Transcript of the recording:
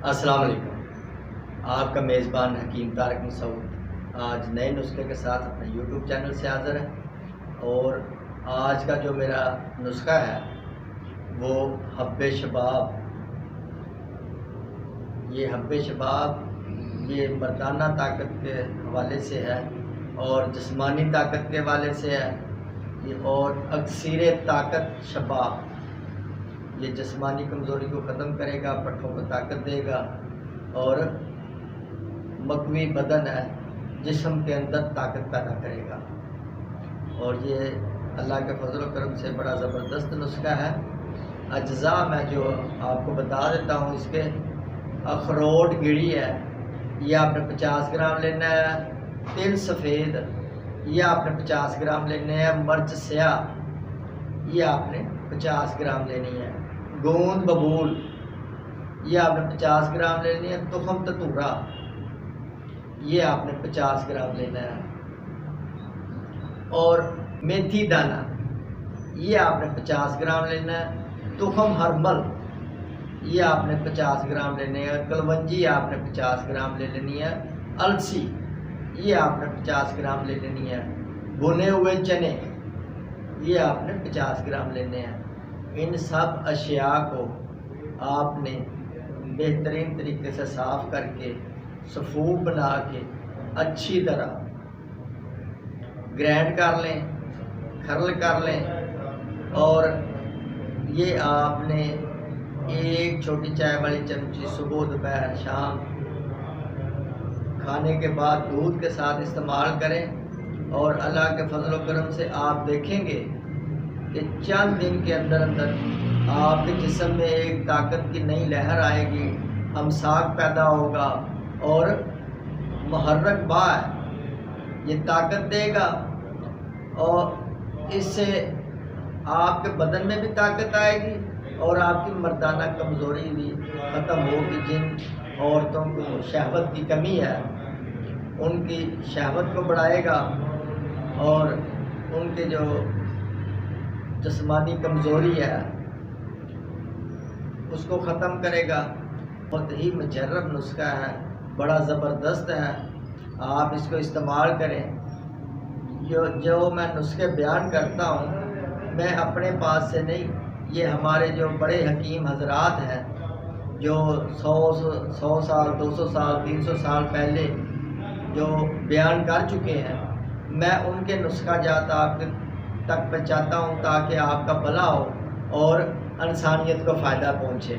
अस्सलाम वालेकुम। आपका मेज़बान हकीम तारक मसूद आज नए नुस्खे के साथ अपने यूट्यूब चैनल से हाज़िर है। और आज का जो मेरा नुस्खा है वो हब्बे शबाब। ये हब्बे शबाब ये मर्दाना ताकत के हवाले से है और जिस्मानी ताकत के हवाले से है। ये और अक्सीर ताकत शबाब ये जिस्मानी कमज़ोरी को ख़त्म करेगा, पट्ठों को ताकत देगा और मकवी बदन है, जिस्म के अंदर ताकत पैदा करेगा। और ये अल्लाह के फजल करम से बड़ा ज़बरदस्त नुस्खा है। अज्जा मैं जो आपको बता देता हूँ इसके। अखरोट गिड़ी है, ये आपने 50 ग्राम लेना है। तिल सफ़ेद ये आपने 50 ग्राम लेने हैं। मर्च स्याह ये आपने 50 ग्राम लेनी है। गोंद बबूल ये आपने 50 ग्राम लेनी है। तुखम ततूरा ये आपने 50 ग्राम लेना है। और मेथी दाना ये आपने 50 ग्राम लेना है। तुखम हरमल ये आपने 50 ग्राम लेने हैं। कलवंजी आपने 50 ग्राम ले लेनी है। अलसी ये आपने 50 ग्राम ले लेनी है। भुने हुए चने ये आपने 50 ग्राम लेने हैं। इन सब अशिया को आपने बेहतरीन तरीके से साफ़ करके सफ़ूफ बना के अच्छी तरह ग्राइंड कर लें, खरल कर लें। और ये आपने एक छोटी चाय वाली चमची सुबह दोपहर शाम खाने के बाद दूध के साथ इस्तेमाल करें। और अल्लाह के फजल व करम से आप देखेंगे कि चंद दिन के अंदर अंदर आपके जिस्म में एक ताकत की नई लहर आएगी, हमसाक पैदा होगा और मुहर्रक बा ये ताकत देगा। और इससे आपके बदन में भी ताकत आएगी और आपकी मर्दाना कमज़ोरी भी ख़त्म होगी। जिन औरतों को शहवत की कमी है उनकी शहवत को बढ़ाएगा और उनके जो जिस्मानी कमज़ोरी है उसको ख़त्म करेगा। बहुत ही मुजर्रब नुस्खा है, बड़ा ज़बरदस्त है। आप इसको इस्तेमाल करें। जो मैं नुस्खे बयान करता हूँ मैं अपने पास से नहीं, ये हमारे जो बड़े हकीम हजरात हैं जो 100 साल 200 साल 300 साल पहले जो बयान कर चुके हैं, मैं उनके नुस्खा जात आपके तक पहुँचाता हूँ ताकि आपका भला हो और इंसानियत को फ़ायदा पहुँचे।